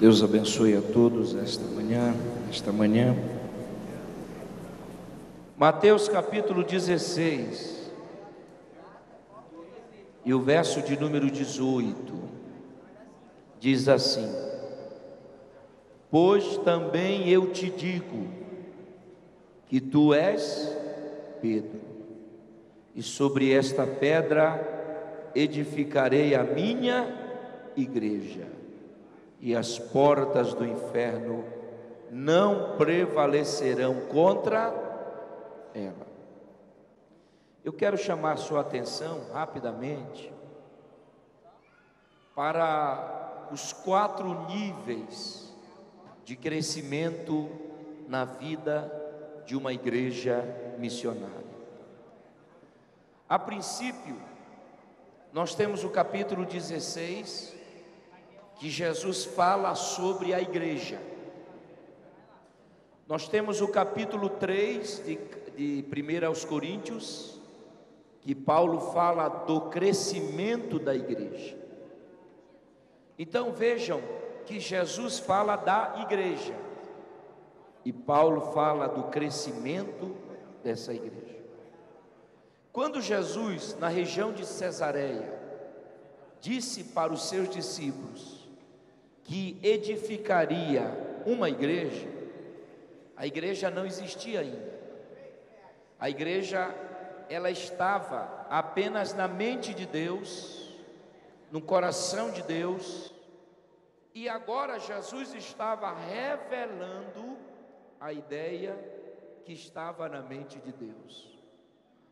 Deus abençoe a todos esta manhã. Mateus capítulo 16 e o verso de número 18 diz assim: Pois também eu te digo que tu és Pedro, e sobre esta pedra edificarei a minha igreja, e as portas do inferno não prevalecerão contra ela. Eu quero chamar sua atenção rapidamente para os 4 níveis de crescimento na vida de uma igreja missionária. A princípio, nós temos o capítulo 16, que Jesus fala sobre a igreja. Nós temos o capítulo 3 de 1 aos Coríntios, que Paulo fala do crescimento da igreja. Então vejam que Jesus fala da igreja e Paulo fala do crescimento dessa igreja. Quando Jesus, na região de Cesareia, disse para os seus discípulos que edificaria uma igreja, a igreja não existia ainda. A igreja, ela estava apenas na mente de Deus, no coração de Deus, e agora Jesus estava revelando a ideia que estava na mente de Deus.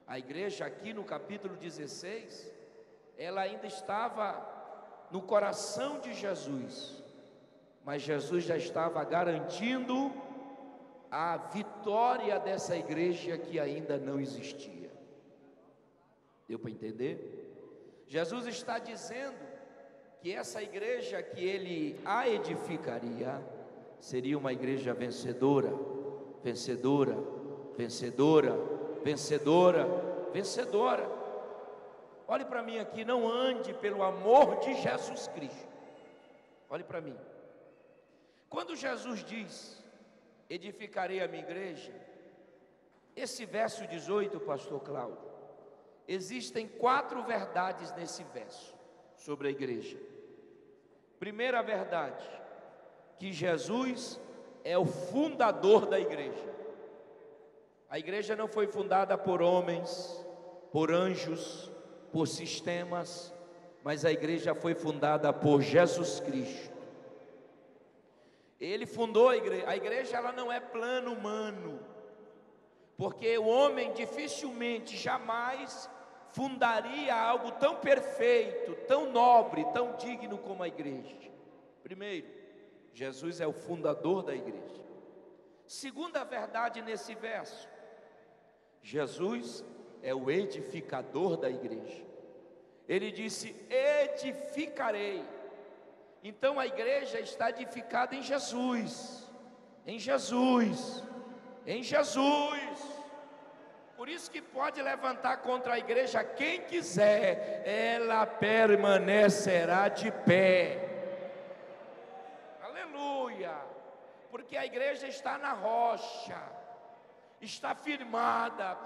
A igreja aqui no capítulo 16, ela ainda estava no coração de Jesus, mas Jesus já estava garantindo a vitória dessa igreja que ainda não existia. Deu para entender? Jesus está dizendo que essa igreja que ele a edificaria seria uma igreja vencedora, vencedora, vencedora, vencedora, vencedora. Olhe para mim aqui, não ande pelo amor de Jesus Cristo. Olhe para mim. Quando Jesus diz, edificarei a minha igreja, esse verso 18, pastor Cláudio, existem 4 verdades nesse verso sobre a igreja. Primeira verdade, que Jesus é o fundador da igreja. A igreja não foi fundada por homens, por anjos, por sistemas, mas a igreja foi fundada por Jesus Cristo. Ele fundou a igreja. A igreja, ela não é plano humano, porque o homem dificilmente, jamais fundaria algo tão perfeito, tão nobre, tão digno como a igreja. Primeiro, Jesus é o fundador da igreja. Segunda verdade nesse verso, Jesus é o edificador da igreja. Ele disse: edificarei. Então a igreja está edificada em Jesus, em Jesus, em Jesus. Por isso que pode levantar contra a igreja quem quiser, ela permanecerá de pé. Aleluia! Porque a igreja está na rocha, está firmada,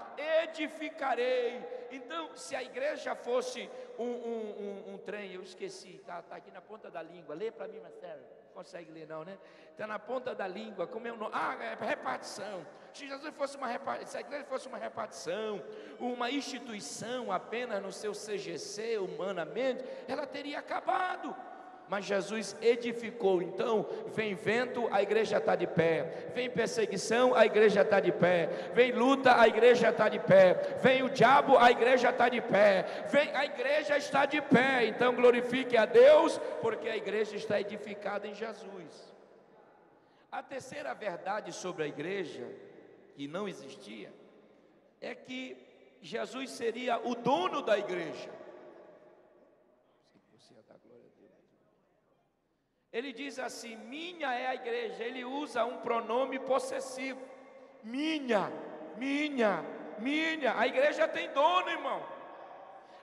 edificarei. Então, se a igreja fosse um trem, eu esqueci, tá aqui na ponta da língua, lê para mim, Marcelo, não consegue ler não, né? Está na ponta da língua, como é o nome? É repartição. Se Jesus fosse se a igreja fosse uma repartição, uma instituição apenas no seu CGC, humanamente, ela teria acabado. Mas Jesus edificou. Então vem vento, a igreja está de pé. Vem perseguição, a igreja está de pé. Vem luta, a igreja está de pé. Vem o diabo, a igreja está de pé. A igreja está de pé. Então glorifique a Deus, porque a igreja está edificada em Jesus. A terceira verdade sobre a igreja, que não existia, é que Jesus seria o dono da igreja. Ele diz assim: minha é a igreja. Ele usa um pronome possessivo. Minha, minha, minha. A igreja tem dono, irmão.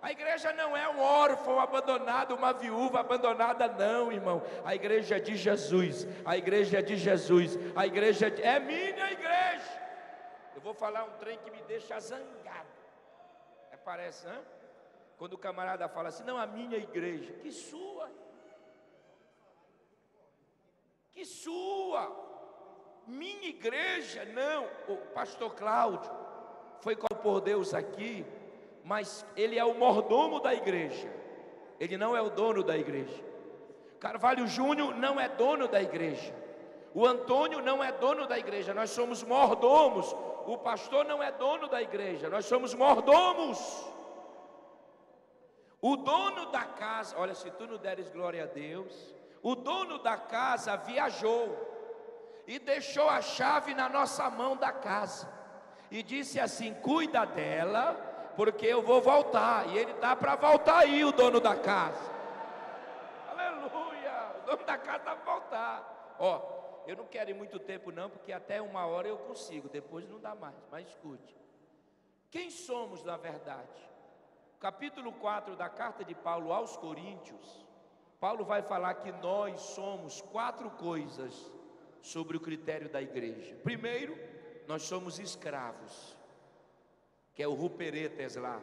A igreja não é um órfão abandonado, uma viúva abandonada, não, irmão. A igreja é de Jesus, a igreja é de Jesus, a igreja é minha igreja. Eu vou falar um trem que me deixa zangado. Parece, né? Quando o camarada fala assim, não, a minha igreja, que sua? Que sua? Minha igreja? Não, o pastor Cláudio foi por Deus aqui, mas ele é o mordomo da igreja, ele não é o dono da igreja. Carvalho Júnior não é dono da igreja, o Antônio não é dono da igreja, nós somos mordomos. O pastor não é dono da igreja, nós somos mordomos. O dono da casa, olha, se tu não deres glória a Deus, o dono da casa viajou e deixou a chave na nossa mão da casa e disse assim: cuida dela, porque eu vou voltar. E ele está para voltar aí, o dono da casa. Aleluia, o dono da casa está para voltar. Ó, eu não quero ir muito tempo não, porque até 1 hora eu consigo, depois não dá mais, mas escute. Quem somos na verdade? Capítulo 4 da carta de Paulo aos Coríntios, Paulo vai falar que nós somos 4 coisas sobre o critério da igreja. Primeiro, nós somos escravos, que é o ruperetes lá,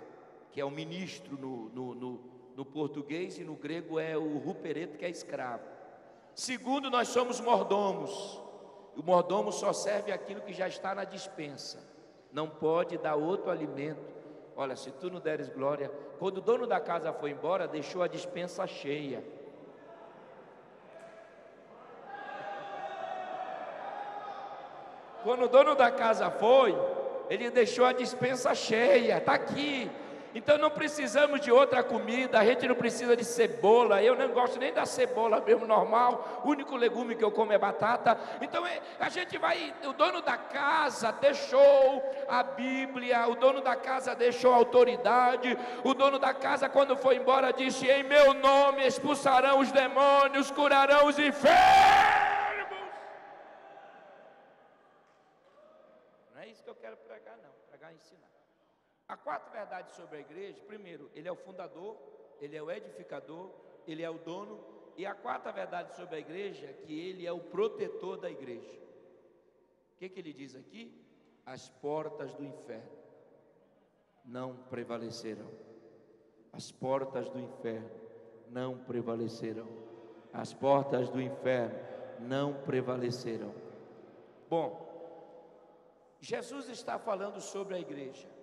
que é o ministro no português, e no grego é o ruperete, que é escravo. Segundo, nós somos mordomos. O mordomo só serve aquilo que já está na despensa, não pode dar outro alimento. Olha, se tu não deres glória, quando o dono da casa foi embora, deixou a despensa cheia. Quando o dono da casa foi, ele deixou a despensa cheia, está aqui. Então não precisamos de outra comida, a gente não precisa de cebola, eu não gosto nem da cebola mesmo normal, o único legume que eu como é batata. Então a gente vai, o dono da casa deixou a Bíblia, o dono da casa deixou a autoridade, o dono da casa quando foi embora disse: em meu nome expulsarão os demônios, curarão os enfermos. Não é isso que eu quero pregar não, pregar e ensinar. Há 4 verdades sobre a igreja. Primeiro, ele é o fundador, ele é o edificador, ele é o dono. E a 4ª verdade sobre a igreja, que ele é o protetor da igreja. O que ele diz aqui? As portas do inferno não prevalecerão. As portas do inferno não prevalecerão. As portas do inferno não prevalecerão. Bom, Jesus está falando sobre a igreja.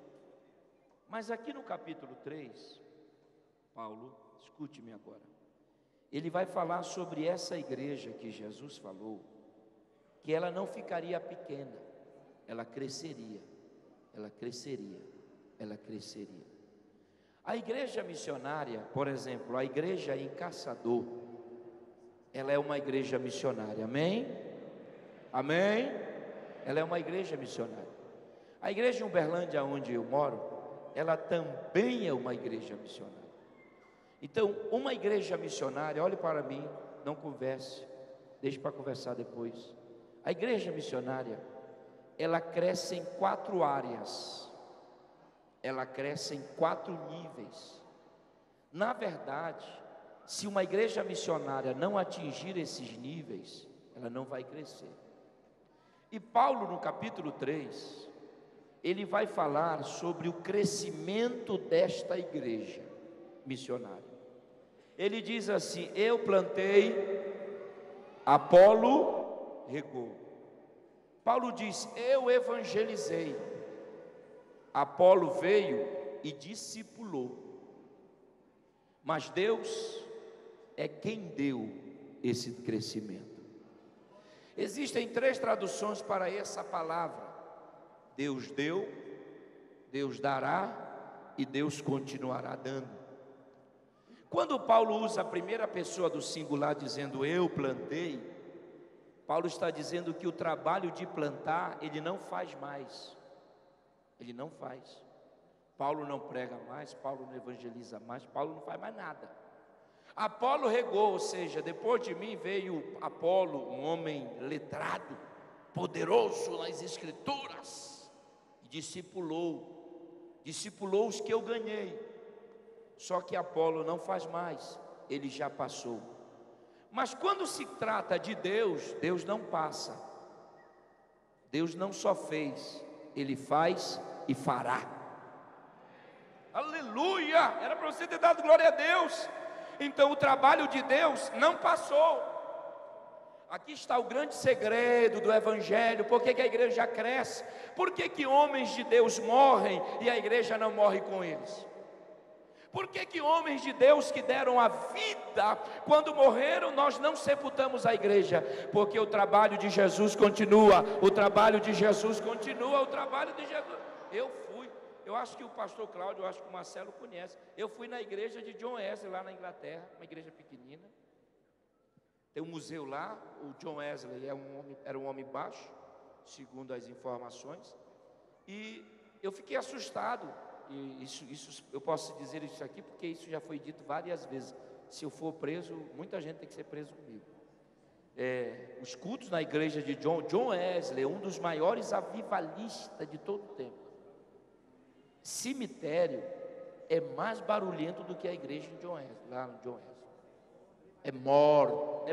Mas aqui no capítulo 3, Paulo, escute-me agora, ele vai falar sobre essa igreja que Jesus falou, que ela não ficaria pequena, ela cresceria, ela cresceria, ela cresceria. A igreja missionária, por exemplo, a igreja em Caçador, ela é uma igreja missionária, amém? Amém? Ela é uma igreja missionária. A igreja em Uberlândia, onde eu moro, ela também é uma igreja missionária. Então, uma igreja missionária, olhe para mim, não converse, deixe para conversar depois. A igreja missionária, ela cresce em 4 áreas, ela cresce em 4 níveis. Na verdade, se uma igreja missionária não atingir esses níveis, ela não vai crescer. E Paulo, no capítulo 3, ele vai falar sobre o crescimento desta igreja missionária. Ele diz assim: eu plantei, Apolo regou. Paulo diz: eu evangelizei, Apolo veio e discipulou, mas Deus é quem deu esse crescimento. Existem 3 traduções para essa palavra: Deus deu, Deus dará e Deus continuará dando. Quando Paulo usa a primeira pessoa do singular dizendo eu plantei, Paulo está dizendo que o trabalho de plantar ele não faz mais. Ele não faz. Paulo não prega mais, Paulo não evangeliza mais, Paulo não faz mais nada. Apolo regou, ou seja, depois de mim veio Apolo, um homem letrado, poderoso nas escrituras, e discipulou os que eu ganhei. Só que Apolo não faz mais, ele já passou. Mas quando se trata de Deus, Deus não passa. Deus não só fez, Ele faz e fará. Aleluia! Era para você ter dado glória a Deus. Então o trabalho de Deus não passou. Aqui está o grande segredo do Evangelho. Por que a igreja cresce? Por que homens de Deus morrem e a igreja não morre com eles? Por que homens de Deus que deram a vida, quando morreram, nós não sepultamos a igreja? Porque o trabalho de Jesus continua, o trabalho de Jesus continua, o trabalho de Jesus. Eu acho que o pastor Cláudio, eu acho que o Marcelo conhece. Eu fui na igreja de John Wesley, lá na Inglaterra, uma igreja pequenina. Tem um museu lá, o John Wesley era um homem baixo, segundo as informações. E eu fiquei assustado. E isso eu posso dizer isso aqui porque isso já foi dito várias vezes. Se eu for preso, muita gente tem que ser preso comigo. Os cultos na igreja de John Wesley, um dos maiores avivalistas de todo o tempo. Cemitério é mais barulhento do que a igreja de John Wesley, lá no John Wesley. É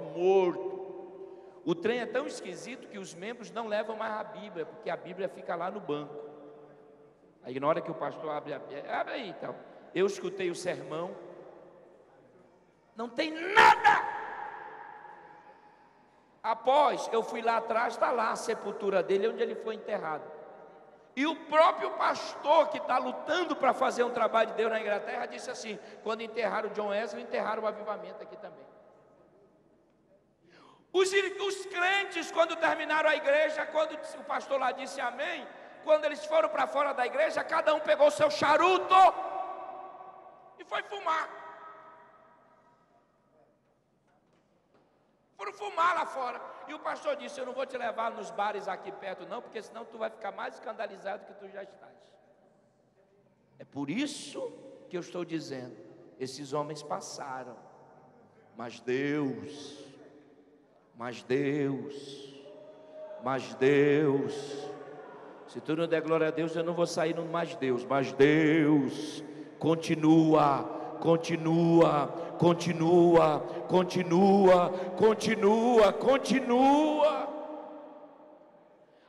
morto. O trem é tão esquisito que os membros não levam mais a Bíblia, porque a Bíblia fica lá no banco. Aí na hora que o pastor abre aí então, eu escutei o sermão, não tem nada. Após eu fui lá atrás, está lá a sepultura dele, onde ele foi enterrado. E o próprio pastor que está lutando para fazer um trabalho de Deus na Inglaterra disse assim: quando enterraram o John Wesley, enterraram o avivamento aqui também. Os crentes, quando terminaram a igreja, quando o pastor lá disse amém, quando eles foram para fora da igreja, cada um pegou o seu charuto e foi fumar. Foram fumar lá fora. E o pastor disse: eu não vou te levar nos bares aqui perto não, porque senão tu vai ficar mais escandalizado que tu já estás. É por isso que eu estou dizendo, esses homens passaram, mas Deus, se tu não der glória a Deus, eu não vou sair no mais Deus. Mas Deus continua.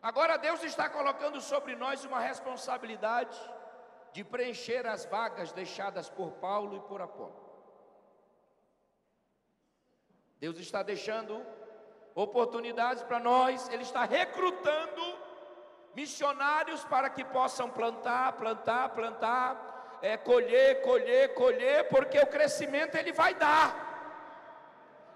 Agora Deus está colocando sobre nós uma responsabilidade de preencher as vagas deixadas por Paulo e por Apolo. Deus está deixando oportunidades para nós. Ele está recrutando missionários para que possam plantar, colher, porque o crescimento ele vai dar.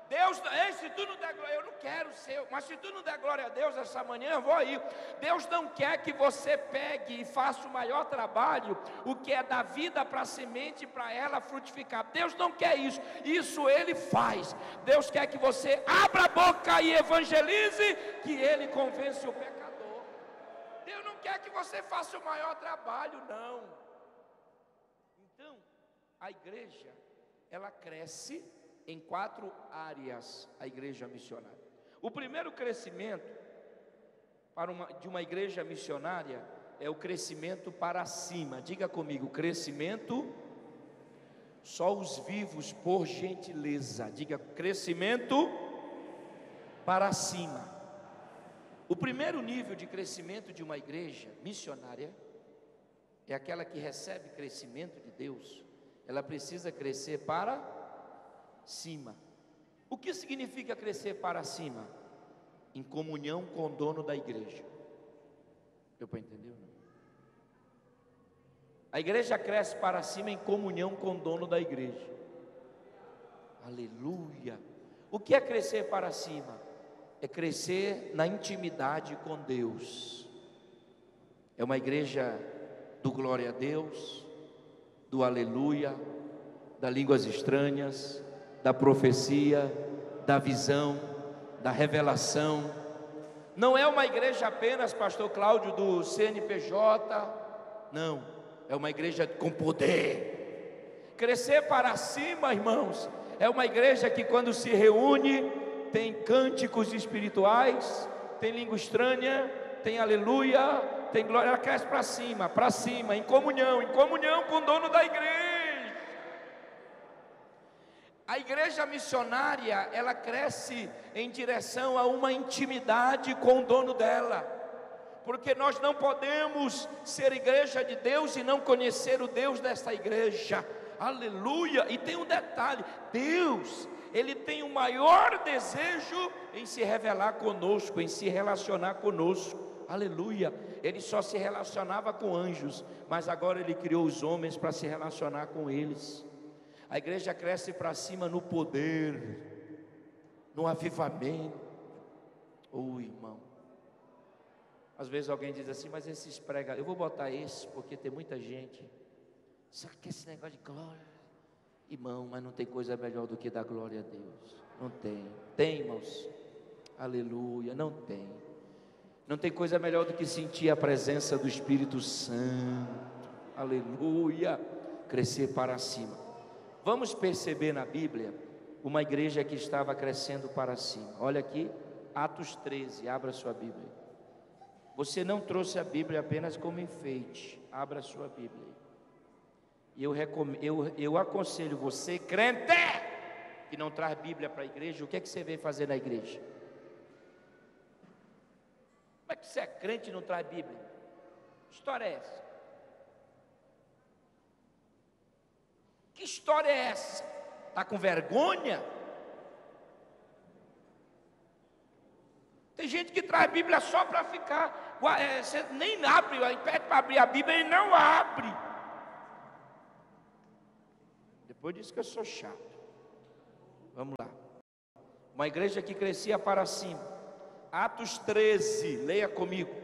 Deus, se tu não der glória, eu não quero ser, mas se tu não der glória a Deus essa manhã, eu vou aí. Deus não quer que você pegue e faça o maior trabalho, o que é da vida para a semente, para ela frutificar. Deus não quer isso, isso Ele faz. Deus quer que você abra a boca e evangelize, que Ele convence o pecador. Deus não quer que você faça o maior trabalho, não. Então, a igreja, ela cresce em 4 áreas, a igreja missionária. O primeiro crescimento de uma igreja missionária é o crescimento para cima. Diga comigo, crescimento, só os vivos, por gentileza. Diga, crescimento para cima. O primeiro nível de crescimento de uma igreja missionária é aquela que recebe crescimento de Deus. Ela precisa crescer para cima. O que significa crescer para cima? Em comunhão com o dono da igreja. Deu para entender? Não? A igreja cresce para cima em comunhão com o dono da igreja. Aleluia. O que é crescer para cima? É crescer na intimidade com Deus. É uma igreja do glória a Deus, do aleluia, das línguas estranhas, da profecia, da visão, da revelação. Não é uma igreja apenas, pastor Cláudio, do CNPJ, não, é uma igreja com poder. Crescer para cima, irmãos, é uma igreja que quando se reúne, tem cânticos espirituais, tem língua estranha, tem aleluia, tem glória. Ela cresce para cima, em comunhão com o dono da igreja. A igreja missionária, ela cresce em direção a uma intimidade com o dono dela, porque nós não podemos ser igreja de Deus e não conhecer o Deus desta igreja. Aleluia! E tem um detalhe: Deus, Ele tem o maior desejo em se revelar conosco, em se relacionar conosco. Aleluia! Ele só se relacionava com anjos, mas agora Ele criou os homens para se relacionar com eles. A igreja cresce para cima no poder, no avivamento. Irmão, às vezes alguém diz assim, mas esses pregadores, eu vou botar esse porque tem muita gente, só que esse negócio de glória, irmão, mas não tem coisa melhor do que dar glória a Deus. Não tem. Tem, irmãos? Aleluia, não tem. Não tem coisa melhor do que sentir a presença do Espírito Santo. Aleluia. Crescer para cima. Vamos perceber na Bíblia uma igreja que estava crescendo para cima. Olha aqui, Atos 13, abra sua Bíblia. Você não trouxe a Bíblia apenas como enfeite, abra sua Bíblia. E eu aconselho você, crente, que não traz Bíblia para a igreja, o que é que você vem fazer na igreja? Como é que você é crente e não traz Bíblia? Que história é essa? Que história é essa? Está com vergonha? Tem gente que traz Bíblia só para ficar, você nem abre, pede para abrir a Bíblia e não abre. Depois diz que eu sou chato. Vamos lá. Uma igreja que crescia para cima. Atos 13, leia comigo.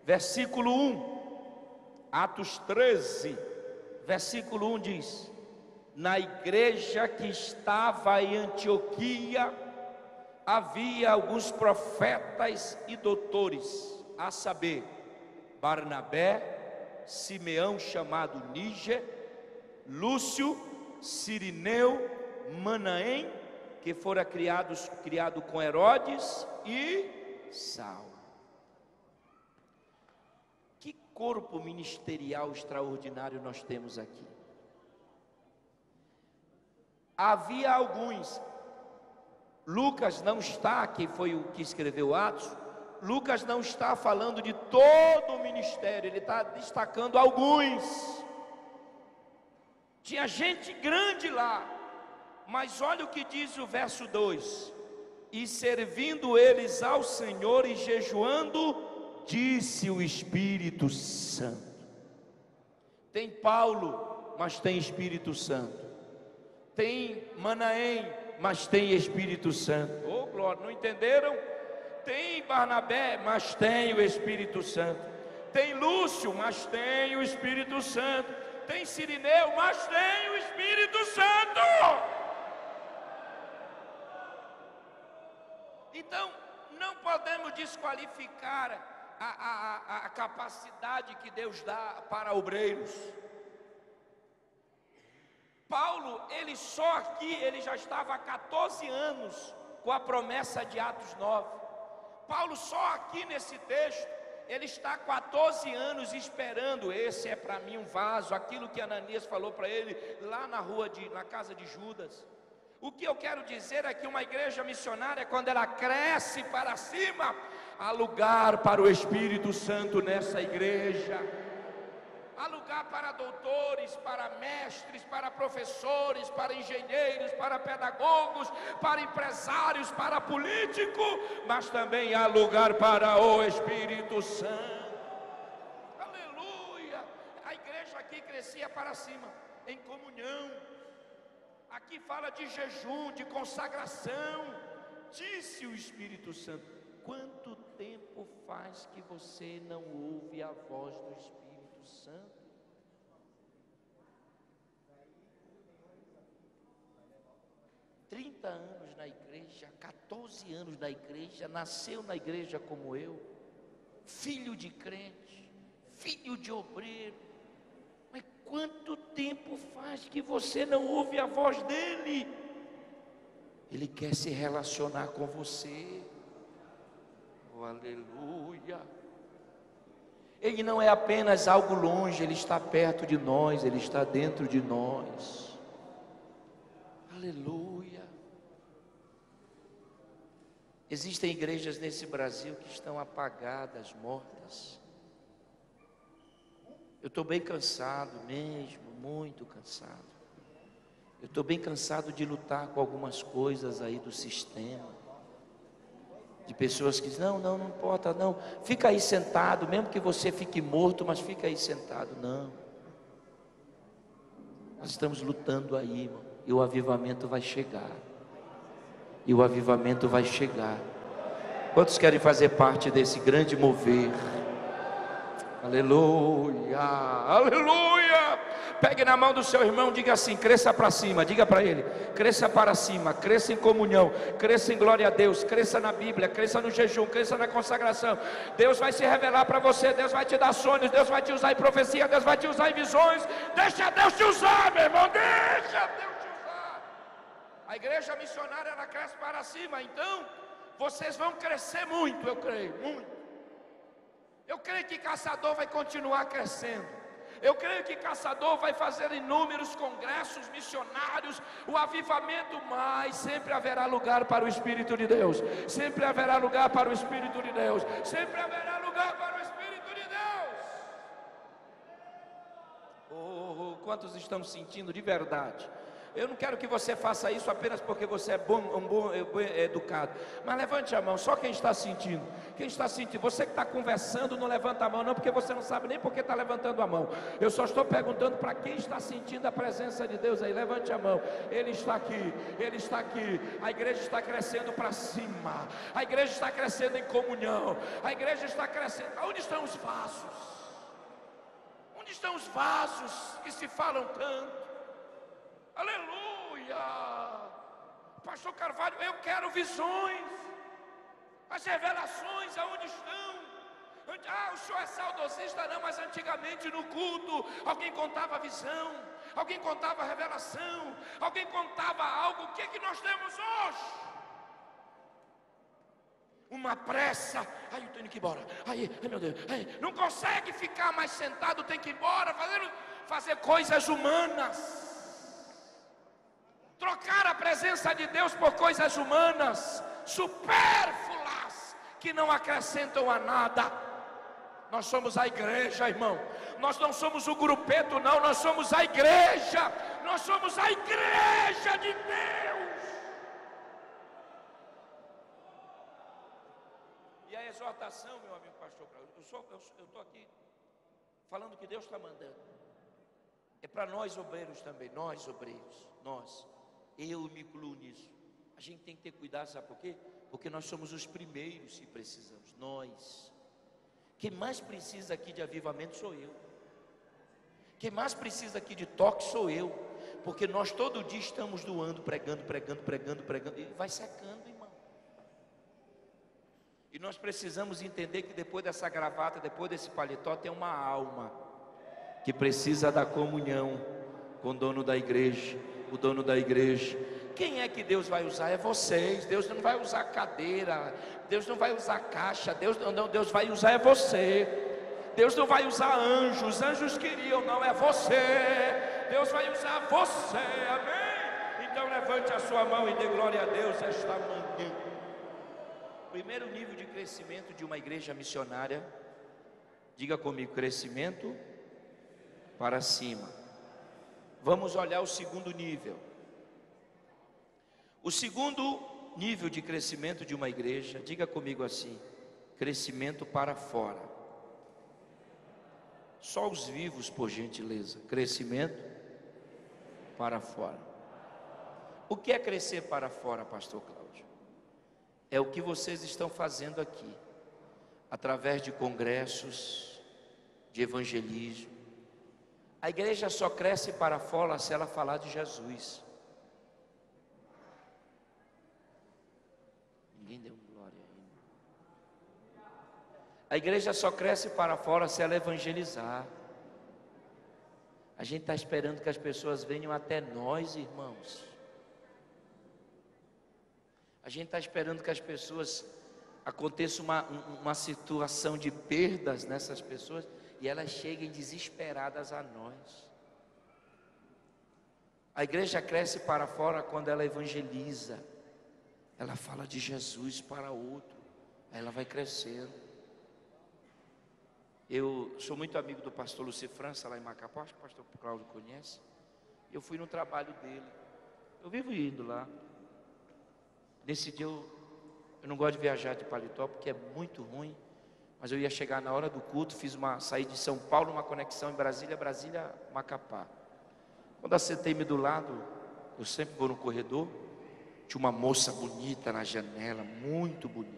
Versículo 1. Atos 13, versículo 1 diz: na igreja que estava em Antioquia, havia alguns profetas e doutores, a saber, Barnabé, Simeão chamado Níger, Lúcio, Cirineu, Manaém, que fora criado com Herodes, e Saulo. Que corpo ministerial extraordinário nós temos aqui. Havia alguns, Lucas não está, que foi o que escreveu Atos, Lucas não está falando de todo o ministério, ele está destacando alguns. Tinha gente grande lá, mas olha o que diz o verso 2: e servindo eles ao Senhor e jejuando, disse o Espírito Santo. Tem Paulo, mas tem Espírito Santo. Tem Manaém, mas tem Espírito Santo. Oh glória, não entenderam? Tem Barnabé, mas tem o Espírito Santo. Tem Lúcio, mas tem o Espírito Santo. Tem Cirineu, mas tem o Espírito Santo. Então, não podemos desqualificar a capacidade que Deus dá para obreiros. Paulo, ele só aqui, ele já estava há 14 anos com a promessa de Atos 9. Paulo só aqui nesse texto, ele está há 14 anos esperando. Esse é para mim um vaso, aquilo que Ananias falou para ele lá na casa de Judas. O que eu quero dizer é que uma igreja missionária, quando ela cresce para cima, há lugar para o Espírito Santo nessa igreja. Há lugar para doutores, para mestres, para professores, para engenheiros, para pedagogos, para empresários, para políticos, mas também há lugar para o Espírito Santo. Aleluia! A igreja aqui crescia para cima, em comunhão. Aqui fala de jejum, de consagração. Disse o Espírito Santo: quanto tempo faz que você não ouve a voz do Espírito Santo? Trinta anos na igreja, 14 anos na igreja, nasceu na igreja como eu, filho de crente, filho de obreiro. Mas quanto tempo faz que você não ouve a voz dele? Ele quer se relacionar com você. Oh, aleluia! Ele não é apenas algo longe, Ele está perto de nós, Ele está dentro de nós. Aleluia! Existem igrejas nesse Brasil que estão apagadas, mortas. Eu estou bem cansado mesmo, muito cansado. Eu estou bem cansado de lutar com algumas coisas aí do sistema. De pessoas que dizem, não importa, não. Fica aí sentado, mesmo que você fique morto, mas fica aí sentado. Não. Nós estamos lutando aí, irmão. E o avivamento vai chegar. E o avivamento vai chegar. Quantos querem fazer parte desse grande mover? Aleluia, aleluia. Pegue na mão do seu irmão, diga assim: cresça para cima. Diga para ele: cresça para cima, cresça em comunhão, cresça em glória a Deus, cresça na Bíblia, cresça no jejum, cresça na consagração. Deus vai se revelar para você, Deus vai te dar sonhos, Deus vai te usar em profecia, Deus vai te usar em visões. Deixa Deus te usar, meu irmão, deixa Deus te usar. A igreja missionária, ela cresce para cima. Então vocês vão crescer muito, eu creio, muito. Eu creio que Caçador vai continuar crescendo. Eu creio que Caçador vai fazer inúmeros congressos missionários, o avivamento, mas sempre haverá lugar para o Espírito de Deus. Sempre haverá lugar para o Espírito de Deus. Sempre haverá lugar para o Espírito de Deus. Quantos estão sentindo de verdade? Eu não quero que você faça isso apenas porque você é bom educado. Mas levante a mão, só quem está sentindo. Quem está sentindo? Você que está conversando, não levanta a mão não, porque você não sabe nem porque está levantando a mão. Eu só estou perguntando para quem está sentindo a presença de Deus aí. Levante a mão. Ele está aqui, Ele está aqui. A igreja está crescendo para cima. A igreja está crescendo em comunhão. A igreja está crescendo. Onde estão os vasos? Onde estão os vasos que se falam tanto? Aleluia. Pastor Carvalho, eu quero visões. As revelações aonde estão? O senhor é saudosista, não, mas antigamente no culto alguém contava a visão, alguém contava a revelação, alguém contava algo. O que é que nós temos hoje? Uma pressa. Ai, eu tenho que ir embora. Ai, meu Deus. Ai, não consegue ficar mais sentado, tem que ir embora, fazer coisas humanas. Trocar a presença de Deus por coisas humanas, supérfluas, que não acrescentam a nada. Nós somos a igreja, irmão. Nós não somos o grupeto, não. Nós somos a igreja. Nós somos a igreja de Deus. E a exortação, meu amigo pastor, eu estou aqui falando o que Deus está mandando. É para nós obreiros também, nós obreiros, nós. Eu me incluo nisso. A gente tem que ter cuidado, sabe por quê? Porque nós somos os primeiros que precisamos, nós. Quem mais precisa aqui de avivamento sou eu. Quem mais precisa aqui de toque sou eu. Porque nós todo dia estamos doando, pregando, e vai secando, irmão. E nós precisamos entender que depois dessa gravata, depois desse paletó, tem uma alma que precisa da comunhão com o dono da igreja. O dono da igreja. Quem é que Deus vai usar? É vocês. Deus não vai usar cadeira, Deus não vai usar caixa, Deus vai usar é você. Deus não vai usar anjos, anjos queriam, não, é você. Deus vai usar você, amém? Então levante a sua mão e dê glória a Deus esta manhã. Primeiro nível de crescimento de uma igreja missionária, diga comigo: crescimento para cima. Vamos olhar o segundo nível. O segundo nível de crescimento de uma igreja, diga comigo assim: crescimento para fora. Só os vivos, por gentileza. Crescimento para fora. O que é crescer para fora, pastor Cláudio? É o que vocês estão fazendo aqui, através de congressos, de evangelismo. A igreja só cresce para fora se ela falar de Jesus. Ninguém deu glória aí. A igreja só cresce para fora se ela evangelizar. A gente está esperando que as pessoas venham até nós, irmãos. A gente está esperando que as pessoas, aconteça uma situação de perdas nessas pessoas, e elas cheguem desesperadas a nós. A igreja cresce para fora quando ela evangeliza. ela fala de Jesus para outro, aí ela vai crescendo. Eu sou muito amigo do pastor Lúcio França, lá em Macapá, acho que o pastor Cláudio conhece. Eu fui no trabalho dele, eu vivo indo lá. Nesse dia eu não gosto de viajar de paletó, porque é muito ruim. Mas eu ia chegar na hora do culto, saí de São Paulo, uma conexão em Brasília, Macapá. Quando assentei-me do lado, eu sempre vou no corredor, tinha uma moça bonita na janela, muito bonita.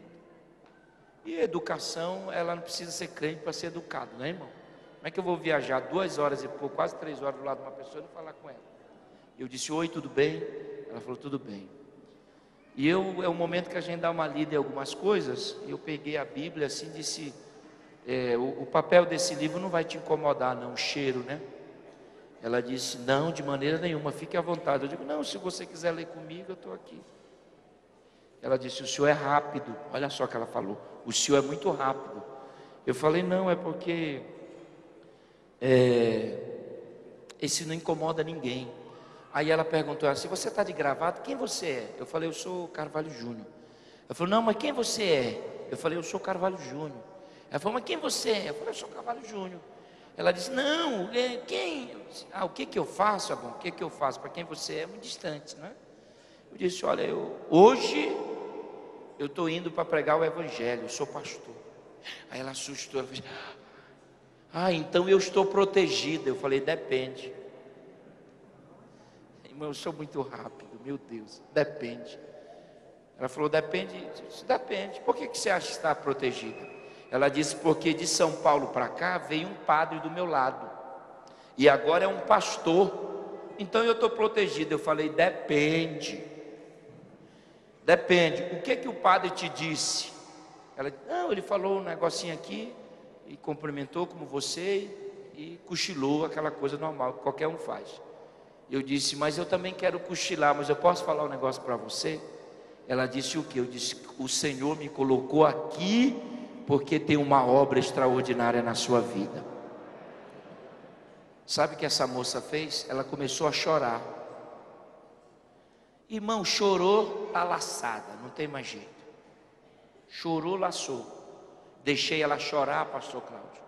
E educação, ela não precisa ser crente para ser educado, né, irmão? Como é que eu vou viajar 2 horas e pouco, quase 3 horas do lado de uma pessoa e não falar com ela? Eu disse, oi, tudo bem? Ela falou, tudo bem. E é um momento que a gente dá uma lida em algumas coisas. Eu peguei a Bíblia assim e disse, o papel desse livro não vai te incomodar não, o cheiro, né? Ela disse, não, de maneira nenhuma, fique à vontade. Eu digo, não, se você quiser ler comigo, eu estou aqui. Ela disse, o senhor é rápido. Olha só o que ela falou, o senhor é muito rápido. Eu falei, não, é porque esse não incomoda ninguém. Aí ela perguntou assim, você está de gravata, quem você é? Eu falei, eu sou Carvalho Júnior. Ela falou, não, mas quem você é? Eu falei, eu sou Carvalho Júnior. Ela falou, mas quem você é? Eu falei, eu sou Carvalho Júnior. Ela disse, não, quem? O que eu faço? Bom, o que eu faço? Para quem você é muito distante, né? Eu disse, olha, hoje eu estou indo para pregar o evangelho, eu sou pastor. Aí ela assustou, ela fez, então eu estou protegida. Eu falei, depende. Irmão, eu sou muito rápido, meu Deus, depende. Ela falou, depende. Eu disse, depende. Por que você acha que está protegida? Ela disse, porque de São Paulo para cá veio um padre do meu lado, e agora é um pastor, então eu estou protegido. Eu falei, depende. Depende, o que o padre te disse? Ela disse, não, ele falou um negocinho aqui, e cumprimentou como você, e cochilou, aquela coisa normal, que qualquer um faz. Eu disse, mas eu também quero cochilar, mas eu posso falar um negócio para você? Ela disse o quê? Eu disse, o Senhor me colocou aqui, porque tem uma obra extraordinária na sua vida. Sabe o que essa moça fez? Ela começou a chorar. Irmão, chorou, está laçada, não tem mais jeito. Chorou, laçou. Deixei ela chorar, pastor Cláudio.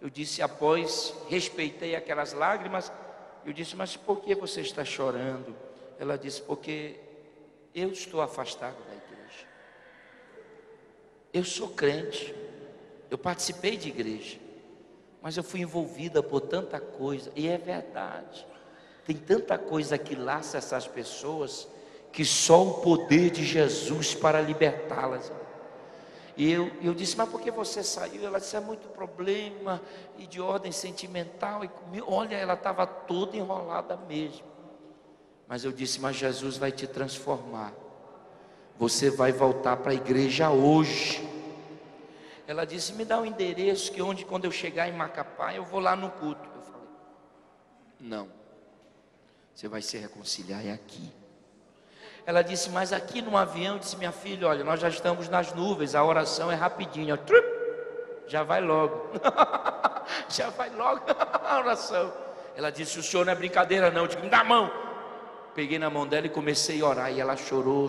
Eu disse, após, respeitei aquelas lágrimas. Eu disse, mas por que você está chorando? Ela disse, porque eu estou afastado da igreja. Eu sou crente, eu participei de igreja, mas eu fui envolvida por tanta coisa, e é verdade, tem tanta coisa que laça essas pessoas, que só o poder de Jesus para libertá-las. E eu disse, mas por que você saiu? Ela disse, é muito problema, e de ordem sentimental, e olha, ela estava toda enrolada mesmo. Mas eu disse, mas Jesus vai te transformar, você vai voltar para a igreja hoje. Ela disse, me dá o endereço, que quando eu chegar em Macapá, eu vou lá no culto. Eu falei, não, você vai se reconciliar aqui. Ela disse, mas aqui no avião, eu disse, minha filha, olha, nós já estamos nas nuvens, a oração é rapidinho, já vai logo, já vai logo a oração. Ela disse, o senhor não é brincadeira não. Eu disse, me dá a mão. Peguei na mão dela e comecei a orar, e ela chorou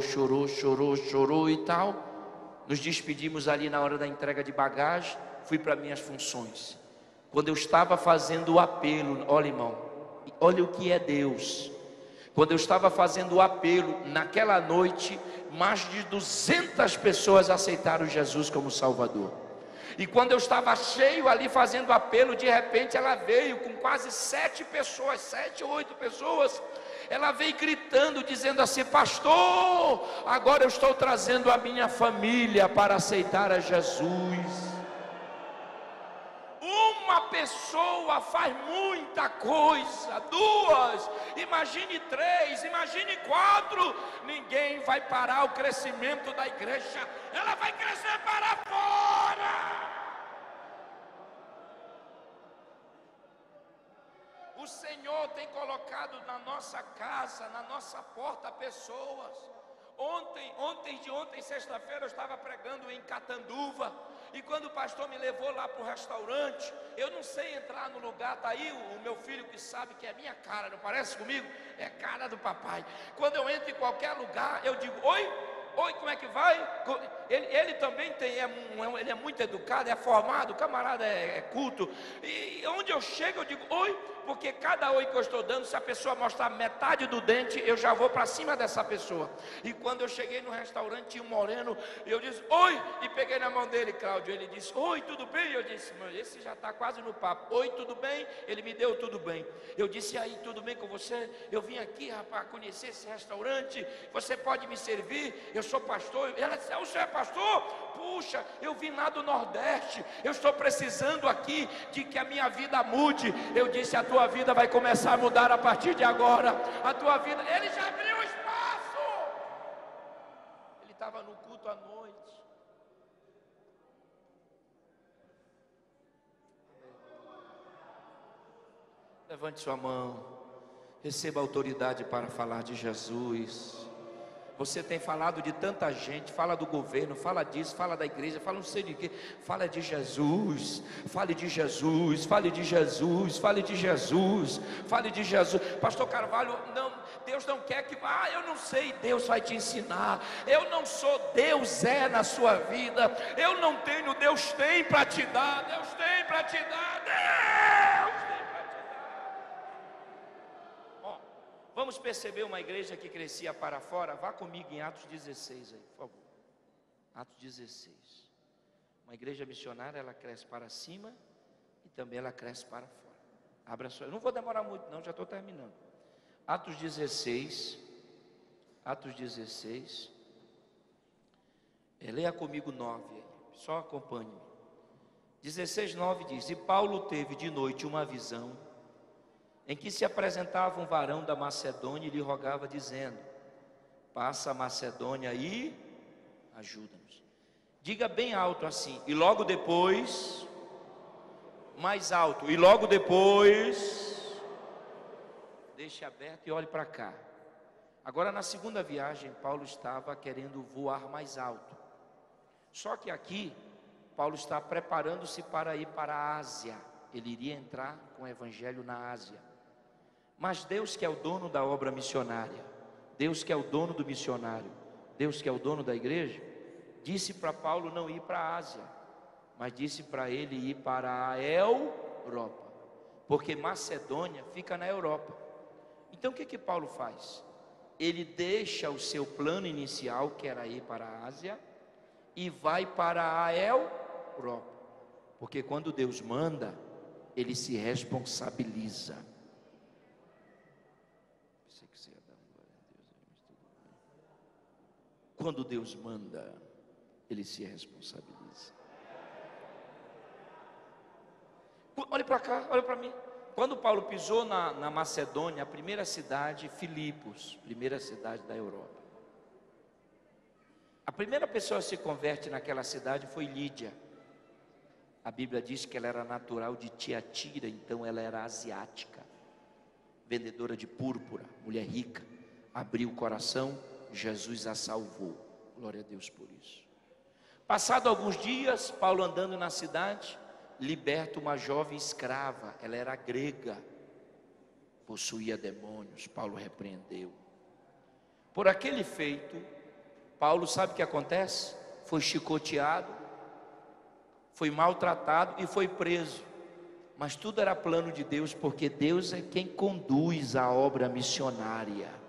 e tal. Nos despedimos ali na hora da entrega de bagagem, fui para minhas funções. Quando eu estava fazendo o apelo, olha irmão, olha o que é Deus. Quando eu estava fazendo o apelo, naquela noite, mais de 200 pessoas aceitaram Jesus como Salvador. E quando eu estava cheio ali fazendo o apelo, de repente ela veio com quase 7 ou 8 pessoas. Ela veio gritando, dizendo assim, pastor, agora eu estou trazendo a minha família para aceitar a Jesus. Uma pessoa faz muita coisa, 2, imagine 3, imagine 4, ninguém vai parar o crescimento da igreja, ela vai crescer para fora. O Senhor tem colocado na nossa casa, na nossa porta, pessoas. Ontem, sexta-feira, eu estava pregando em Catanduva, e quando o pastor me levou lá para o restaurante, eu não sei entrar no lugar, está aí o meu filho que sabe que é minha cara, não parece comigo? É cara do papai. Quando eu entro em qualquer lugar, eu digo, oi, oi, como é que vai? Ele também ele é muito educado, é formado, o camarada é culto. E onde eu chego eu digo oi, porque cada oi que eu estou dando, se a pessoa mostrar metade do dente, eu já vou para cima dessa pessoa. E quando eu cheguei no restaurante, tinha um moreno, eu disse oi, e peguei na mão dele, Cláudio. Ele disse oi, tudo bem? Eu disse, mas esse já está quase no papo. Oi, tudo bem? Ele me deu tudo bem. Eu disse, aí, tudo bem com você? Eu vim aqui, rapaz, conhecer esse restaurante, você pode me servir? Eu sou pastor. Ela disse, o senhor é pastor? Puxa, eu vim lá do Nordeste, eu estou precisando aqui de que a minha vida mude. Eu disse, a tua vida vai começar a mudar a partir de agora. A tua vida, ele já abriu espaço. Ele estava no culto à noite. Levante sua mão, receba autoridade para falar de Jesus. Você tem falado de tanta gente, fala do governo, fala disso, fala da igreja, fala não sei de quê, fala de Jesus, fale de Jesus, fale de Jesus, fale de Jesus, fale de Jesus. Pastor Carvalho, não, Deus não quer que, eu não sei, Deus vai te ensinar. Eu não sou, Deus é na sua vida. Eu não tenho, Deus tem para te dar, Deus tem para te dar, Deus tem. Vamos perceber uma igreja que crescia para fora. Vá comigo em Atos 16 aí, por favor. Atos 16. Uma igreja missionária, ela cresce para cima e também ela cresce para fora. Abra sua. Eu não vou demorar muito não, já estou terminando. Atos 16. Atos 16. Leia comigo 9 aí. Só acompanhe-me. 16:9 diz: E Paulo teve de noite uma visão, em que se apresentava um varão da Macedônia e lhe rogava, dizendo: passa a Macedônia e ajuda-nos. Diga bem alto assim, e logo depois, mais alto, e logo depois, deixe aberto e olhe para cá. Agora, na segunda viagem, Paulo estava querendo voar mais alto. Só que aqui, Paulo está preparando-se para ir para a Ásia. Ele iria entrar com o evangelho na Ásia. Mas Deus, que é o dono da obra missionária, Deus que é o dono do missionário, Deus que é o dono da igreja, disse para Paulo não ir para a Ásia, mas disse para ele ir para a Europa, porque Macedônia fica na Europa. Então o que Paulo faz? Ele deixa o seu plano inicial, que era ir para a Ásia, e vai para a Europa, porque quando Deus manda, Ele se responsabiliza. Quando Deus manda, Ele se responsabiliza. Olhe para cá, olhe para mim. Quando Paulo pisou na Macedônia, a primeira cidade, Filipos, primeira cidade da Europa. A primeira pessoa que se converte naquela cidade foi Lídia. A Bíblia diz que ela era natural de Tiatira, então ela era asiática, vendedora de púrpura, mulher rica. Abriu o coração, Jesus a salvou. Glória a Deus por isso. Passado alguns dias, Paulo andando na cidade, liberta uma jovem escrava. Ela era grega, possuía demônios. Paulo repreendeu. Por aquele feito, Paulo, sabe o que acontece? Foi chicoteado, foi maltratado e foi preso. Mas tudo era plano de Deus, porque Deus é quem conduz a obra missionária.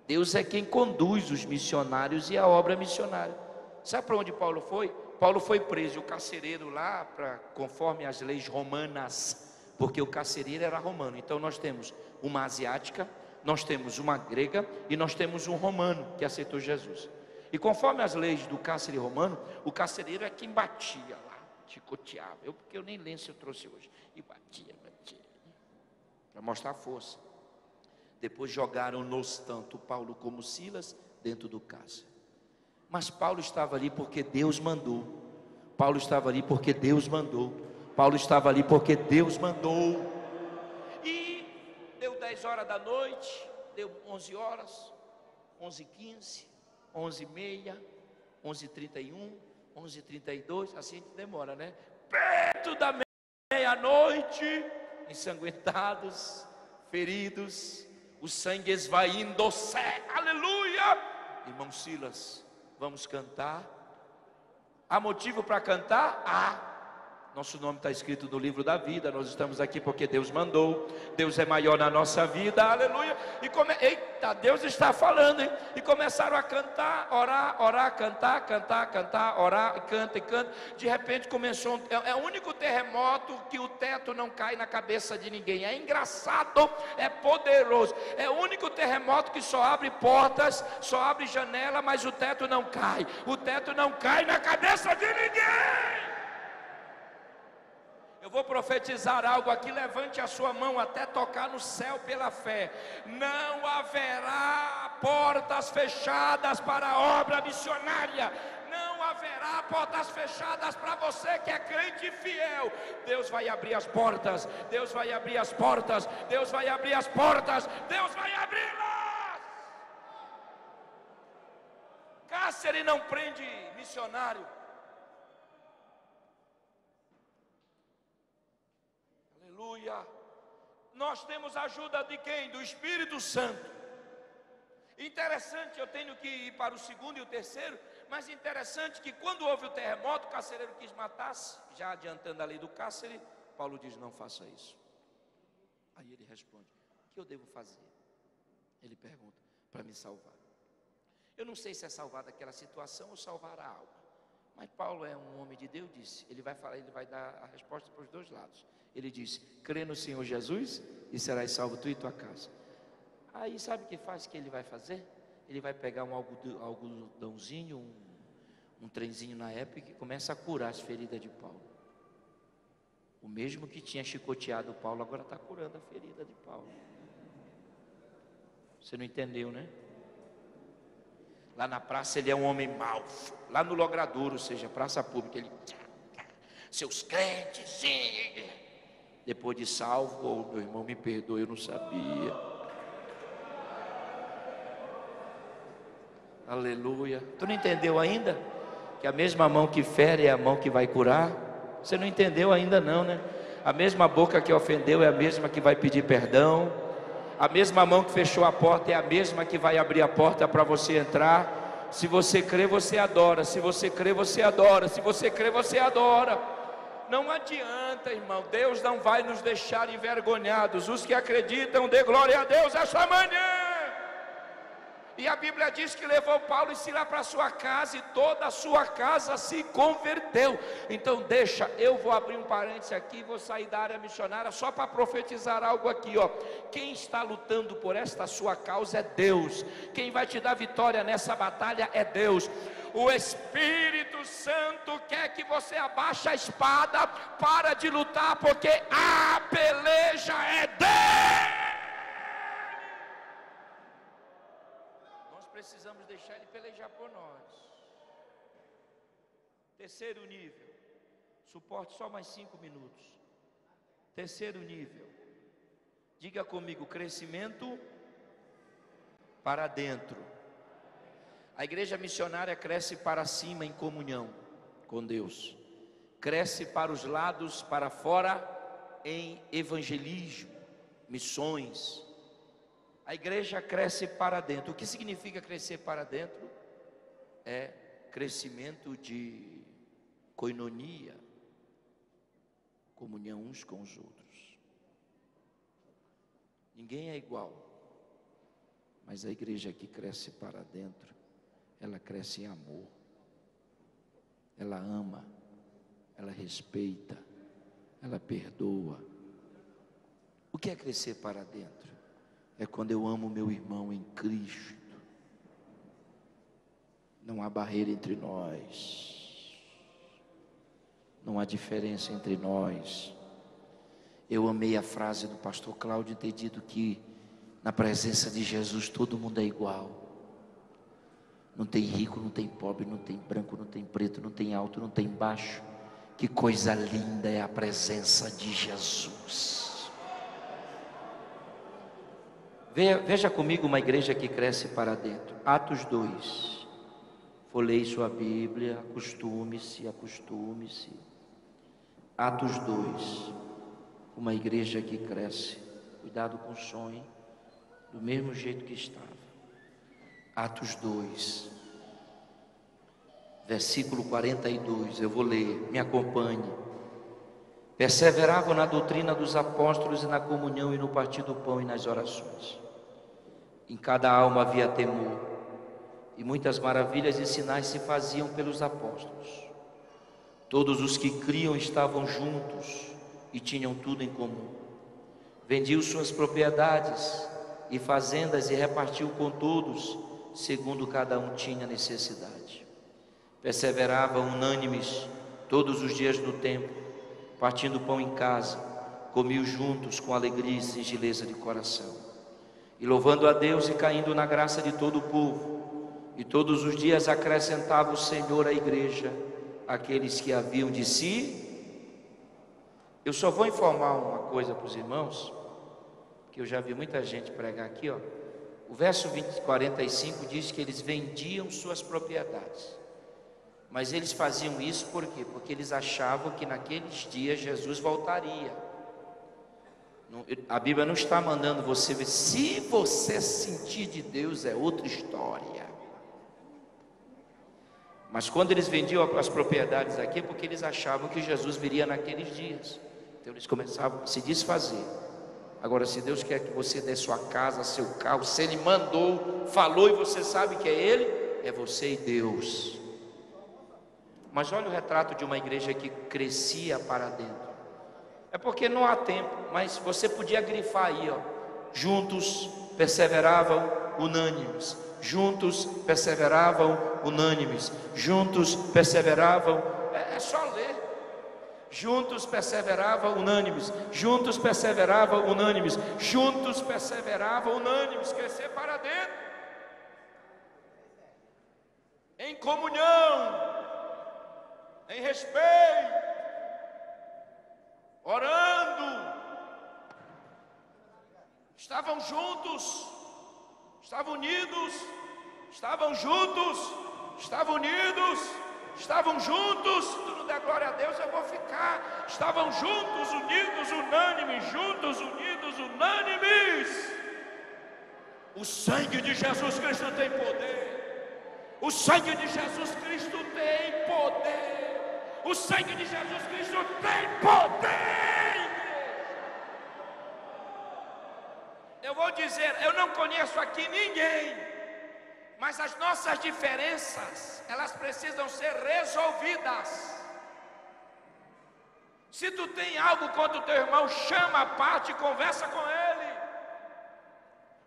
Deus é quem conduz os missionários e a obra missionária. Sabe para onde Paulo foi? Paulo foi preso, e o carcereiro lá, conforme as leis romanas, porque o carcereiro era romano. Então nós temos uma asiática, nós temos uma grega e nós temos um romano que aceitou Jesus. E conforme as leis do cárcere romano, o carcereiro é quem batia lá, chicoteava. Porque eu nem lenço eu trouxe hoje. E batia, para mostrar a força. Depois jogaram-nos tanto Paulo como Silas dentro do cárcere. Mas Paulo estava ali porque Deus mandou. Paulo estava ali porque Deus mandou. Paulo estava ali porque Deus mandou. E deu 10 horas da noite, deu 11 horas, 11h15, 11h30, 11h31, 11h32, assim a gente demora, né? Perto da meia-noite, ensanguentados, feridos, o sangue esvaindo, aleluia! Irmão Silas, vamos cantar. Há motivo para cantar? Há. Nosso nome está escrito no livro da vida. Nós estamos aqui porque Deus mandou. Deus é maior na nossa vida, aleluia. Eita, Deus está falando, hein? E começaram a cantar, orar, cantar, orar, e canta. De repente começou, é o único terremoto que o teto não cai na cabeça de ninguém. É engraçado, é poderoso. É o único terremoto que só abre portas, só abre janela, mas o teto não cai. O teto não cai na cabeça de ninguém. Eu vou profetizar algo aqui, levante a sua mão até tocar no céu pela fé. Não haverá portas fechadas para a obra missionária. Não haverá portas fechadas para você que é crente fiel. Deus vai abrir as portas. Deus vai abrir as portas. Deus vai abrir as portas. Deus vai abri-las. Cárcere não prende missionário. Aleluia. Nós temos a ajuda de quem? Do Espírito Santo. Interessante, eu tenho que ir para o segundo e o terceiro, mas interessante que quando houve o terremoto, o carcereiro quis matar-se. Já adiantando a lei do cárcere, Paulo diz: não faça isso. Aí ele responde: o que eu devo fazer? Ele pergunta: para me salvar. Eu não sei se é salvar daquela situação ou salvar a alma, mas Paulo é um homem de Deus, disse, ele vai falar, ele vai dar a resposta para os dois lados. Ele disse: crê no Senhor Jesus e serás salvo tu e tua casa. Aí sabe o que faz, que ele vai fazer? Ele vai pegar um algodãozinho, um trenzinho na época, e começa a curar as feridas de Paulo. O mesmo que tinha chicoteado Paulo agora está curando a ferida de Paulo. Você não entendeu, né? Lá na praça ele é um homem mau. Lá no Logradouro, ou seja, praça pública, ele: seus crentes, sim. Depois de salvo: oh, meu irmão, me perdoe, eu não sabia. Aleluia. Tu não entendeu ainda? Que a mesma mão que fere é a mão que vai curar? Você não entendeu ainda não, né? A mesma boca que ofendeu é a mesma que vai pedir perdão. A mesma mão que fechou a porta é a mesma que vai abrir a porta para você entrar. Se você crê, você adora. Se você crê, você adora. Se você crê, você adora. Não adianta, irmão. Deus não vai nos deixar envergonhados. Os que acreditam, dê glória a Deus esta manhã. E a Bíblia diz que levou Paulo e Silas para sua casa, e toda a sua casa se converteu. Então deixa, eu vou abrir um parênteses aqui, vou sair da área missionária só para profetizar algo aqui, ó. Quem está lutando por esta sua causa é Deus. Quem vai te dar vitória nessa batalha é Deus. O Espírito Santo quer que você abaixe a espada, para de lutar, porque a peleja é dele. Precisamos deixar ele pelejar por nós. Terceiro nível, suporte só mais 5 minutos. Terceiro nível, diga comigo: crescimento para dentro. A igreja missionária cresce para cima em comunhão com Deus, cresce para os lados, para fora em evangelismo, missões. A igreja cresce para dentro. O que significa crescer para dentro? É crescimento de koinonia, comunhão uns com os outros. Ninguém é igual, mas a igreja que cresce para dentro, ela cresce em amor, ela ama, ela respeita, ela perdoa. O que é crescer para dentro? É quando eu amo meu irmão em Cristo. Não há barreira entre nós. Não há diferença entre nós. Eu amei a frase do pastor Cláudio ter dito que na presença de Jesus todo mundo é igual. Não tem rico, não tem pobre, não tem branco, não tem preto, não tem alto, não tem baixo. Que coisa linda é a presença de Jesus. Veja comigo uma igreja que cresce para dentro. Atos 2. Folheie sua Bíblia, acostume-se. Atos 2. Uma igreja que cresce. Cuidado com o som, hein? Do mesmo jeito que estava. Atos 2, versículo 42, eu vou ler, me acompanhe. Perseveravam na doutrina dos apóstolos e na comunhão e no partir do pão e nas orações. Em cada alma havia temor, e muitas maravilhas e sinais se faziam pelos apóstolos. Todos os que criam estavam juntos e tinham tudo em comum. Vendiam suas propriedades e fazendas e repartiu com todos, segundo cada um tinha necessidade. Perseveravam unânimes todos os dias no templo, partindo pão em casa, comiam juntos com alegria e singeleza de coração, e louvando a Deus e caindo na graça de todo o povo. E todos os dias acrescentava o Senhor à igreja aqueles que haviam de si. Eu só vou informar uma coisa para os irmãos, que eu já vi muita gente pregar aqui, ó. O verso 45 diz que eles vendiam suas propriedades. Mas eles faziam isso por quê? Porque eles achavam que naqueles dias Jesus voltaria. A Bíblia não está mandando você ver. Se você sentir de Deus é outra história. Mas quando eles vendiam as propriedades aqui, é porque eles achavam que Jesus viria naqueles dias. Então eles começavam a se desfazer. Agora, se Deus quer que você dê sua casa, seu carro, se Ele mandou, falou e você sabe que é Ele, é você e Deus. Mas olha o retrato de uma igreja que crescia para dentro. É porque não há tempo, mas você podia grifar aí, ó. Juntos perseveravam unânimes. Juntos perseveravam unânimes. Juntos perseveravam. É só ler. Juntos perseveravam unânimes. Juntos perseveravam unânimes. Juntos perseveravam unânimes. Crescer para dentro. Em comunhão. Em respeito, orando, estavam juntos, estavam unidos, estavam juntos, estavam unidos, estavam juntos. Se tu não der glória a Deus, eu vou ficar. Estavam juntos, unidos, unânimes, juntos, unidos, unânimes. O sangue de Jesus Cristo tem poder. O sangue de Jesus Cristo tem poder. O sangue de Jesus Cristo tem poder. Eu vou dizer, eu não conheço aqui ninguém, mas as nossas diferenças, elas precisam ser resolvidas. Se tu tem algo contra o teu irmão, chama a parte e conversa com ele.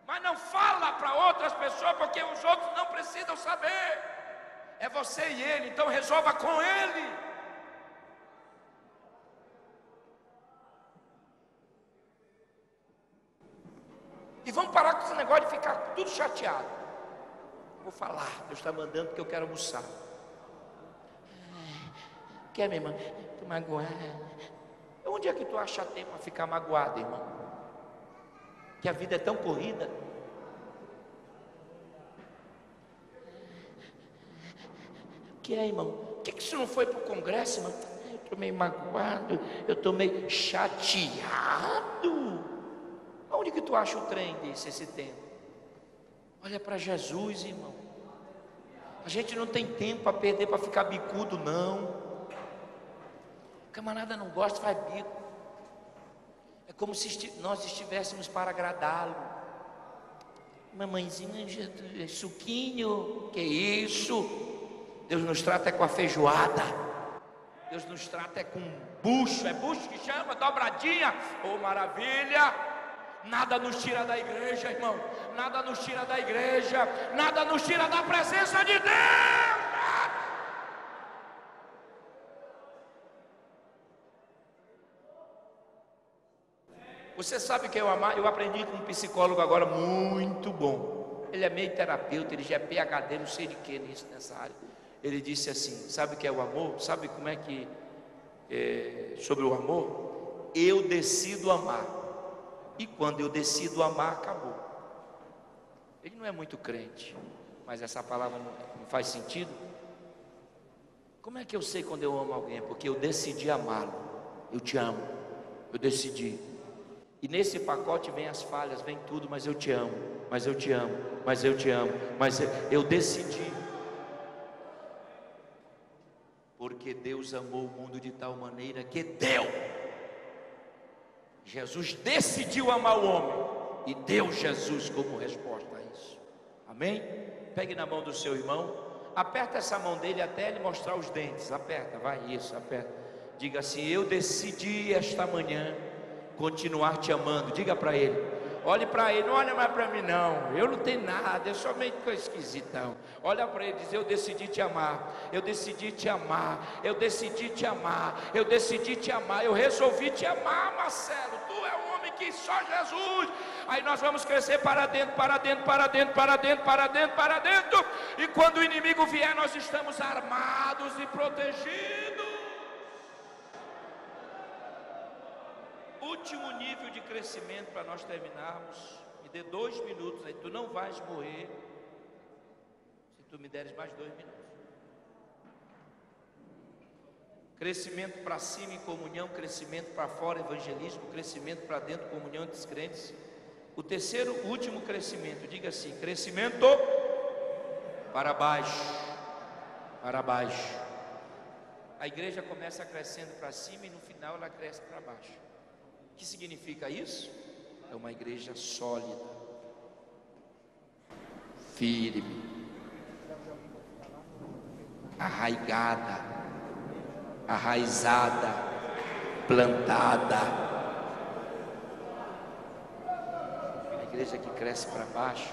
Mas não fala para outras pessoas, porque os outros não precisam saber. É você e ele, então resolva com ele. E vamos parar com esse negócio de ficar tudo chateado. Vou falar, Deus está mandando porque eu quero almoçar. Quer, minha irmã? Estou magoada. Onde é que tu acha tempo para ficar magoado, irmão? Que a vida é tão corrida. Que é, irmão? Por que você não foi para o congresso, irmão? Eu estou meio magoado, eu estou meio chateado. Onde que tu acha o trem esse tempo? Olha para Jesus, irmão. A gente não tem tempo para perder para ficar bicudo, não. O camarada não gosta, faz bico. É como se nós estivéssemos para agradá-lo. Mamãezinha, suquinho, que isso? Deus nos trata é com a feijoada. Deus nos trata é com bucho. É bucho que chama, dobradinha. Oh, maravilha! Nada nos tira da igreja, irmão. Nada nos tira da igreja. Nada nos tira da presença de Deus. Você sabe que eu amar? Eu aprendi com um psicólogo agora muito bom. Ele é meio terapeuta, ele já é PhD, não sei de que nessa área. Ele disse assim: sabe o que é o amor? Sabe como é que sobre o amor? Eu decido amar. E quando eu decido amar, acabou. Ele não é muito crente, mas essa palavra não faz sentido. Como é que eu sei quando eu amo alguém? É porque eu decidi amá-lo. Eu te amo, eu decidi. E nesse pacote vem as falhas, vem tudo, mas eu te amo, mas eu te amo, mas eu te amo, mas eu decidi. Porque Deus amou o mundo de tal maneira que deu. Jesus decidiu amar o homem e deu Jesus como resposta a isso. Amém? Pegue na mão do seu irmão, aperta essa mão dele até ele mostrar os dentes. Aperta, vai, isso, aperta. Diga assim: eu decidi esta manhã continuar te amando. Diga para ele. Olhe para ele, não olha mais para mim não, eu não tenho nada, eu sou meio esquisitão. Olha para ele e diz: eu decidi te amar, eu decidi te amar, eu decidi te amar, eu decidi te amar, eu resolvi te amar, Marcelo, tu é um homem que só Jesus. Aí nós vamos crescer para dentro, para dentro, para dentro, para dentro, para dentro, para dentro. E quando o inimigo vier, nós estamos armados e protegidos. Último nível de crescimento para nós terminarmos. Me dê 2 minutos aí, tu não vais morrer se tu me deres mais 2 minutos. Crescimento para cima em comunhão, crescimento para fora evangelismo, crescimento para dentro comunhão entre os crentes. O terceiro, último crescimento, diga assim: crescimento para baixo, para baixo. A igreja começa crescendo para cima e no final ela cresce para baixo. O que significa isso? É uma igreja sólida, firme, arraigada, arraizada, plantada. A igreja que cresce para baixo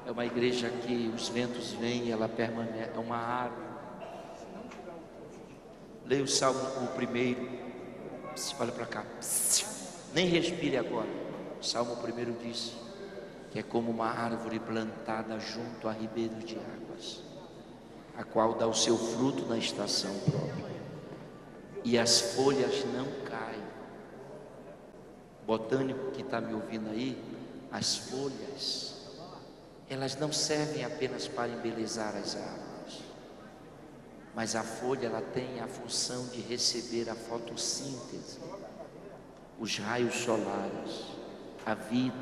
é uma igreja que os ventos vêm e ela permanece, é uma árvore. Leia o Salmo, o primeiro. Olha para cá. Nem respire agora. O Salmo 1 diz que é como uma árvore plantada junto a ribeiros de águas, a qual dá o seu fruto na estação própria, e as folhas não caem. Botânico que está me ouvindo aí, as folhas, elas não servem apenas para embelezar as árvores, mas a folha ela tem a função de receber a fotossíntese, os raios solares. A vida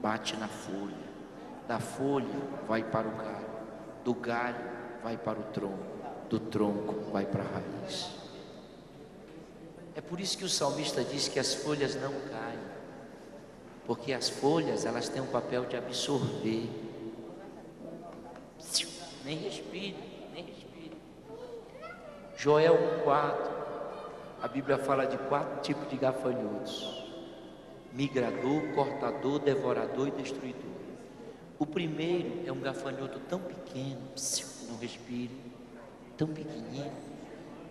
bate na folha, da folha vai para o galho, do galho vai para o tronco, do tronco vai para a raiz. É por isso que o salmista diz que as folhas não caem, porque as folhas elas têm um papel de absorver. Nem respire, nem respire. Joel 1:4, a Bíblia fala de 4 tipos de gafanhotos: migrador, cortador, devorador e destruidor. O primeiro é um gafanhoto tão pequeno, não respire, tão pequenininho,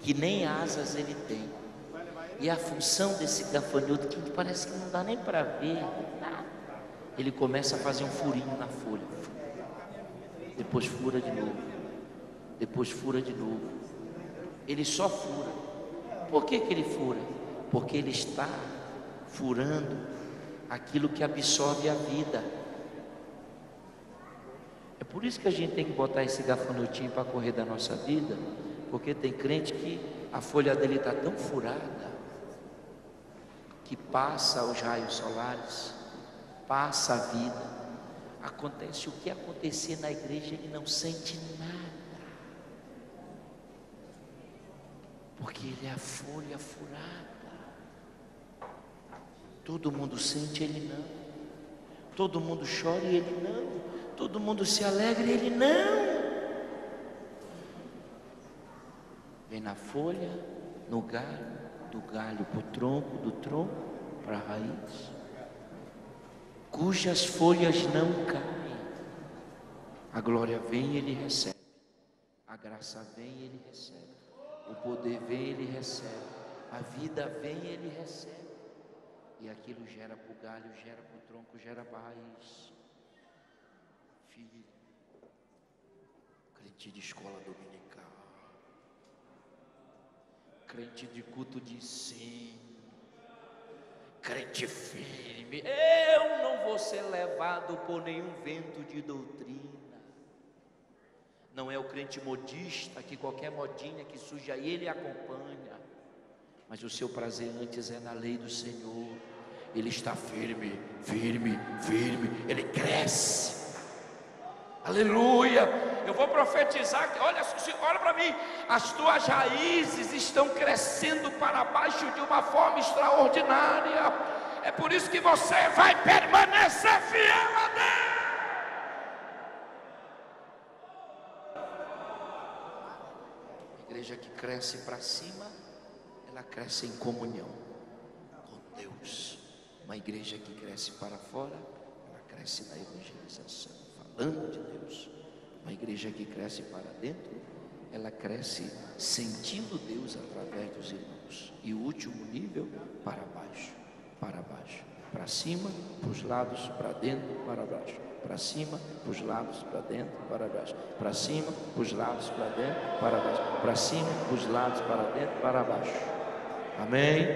que nem asas ele tem. E a função desse gafanhoto, que parece que não dá nem para ver, ele começa a fazer um furinho na folha, depois fura de novo, depois fura de novo. Ele só fura. Por que ele fura? Porque ele está furando aquilo que absorve a vida. É por isso que a gente tem que botar esse gafanhotinho para correr da nossa vida, porque tem crente que a folha dele está tão furada que passa os raios solares, passa a vida, acontece o que acontecer na igreja, ele não sente nada, porque ele é a folha furada. Todo mundo sente, ele não. Todo mundo chora e ele não. Todo mundo se alegra e ele não. Vem na folha, no galho, do galho para o tronco, do tronco para a raiz, cujas folhas não caem. A glória vem e ele recebe, a graça vem e ele recebe, o poder vem e ele recebe, a vida vem e ele recebe. E aquilo gera para o galho, gera para o tronco, gera para a raiz. Filho, crente de escola dominical, crente de culto de ensino, crente firme. Eu não vou ser levado por nenhum vento de doutrina. Não é o crente modista que qualquer modinha que surge aí ele acompanha, mas o seu prazer antes é na lei do Senhor. ele está firme, firme, firme, ele cresce. Aleluia. Eu vou profetizar que, olha para mim, as tuas raízes estão crescendo para baixo de uma forma extraordinária. É por isso que você vai permanecer fiel a Deus. A igreja que cresce para cima, ela cresce em comunhão com Deus. Uma igreja que cresce para fora, ela cresce na evangelização, falando de Deus. Uma igreja que cresce para dentro, ela cresce sentindo Deus através dos irmãos. E o último nível, para baixo, para cima, para os lados, para dentro, para baixo, para cima, para os lados, para dentro, para baixo, para cima, para os lados, para dentro, para baixo, para cima, para os lados, para dentro, para baixo. Amém,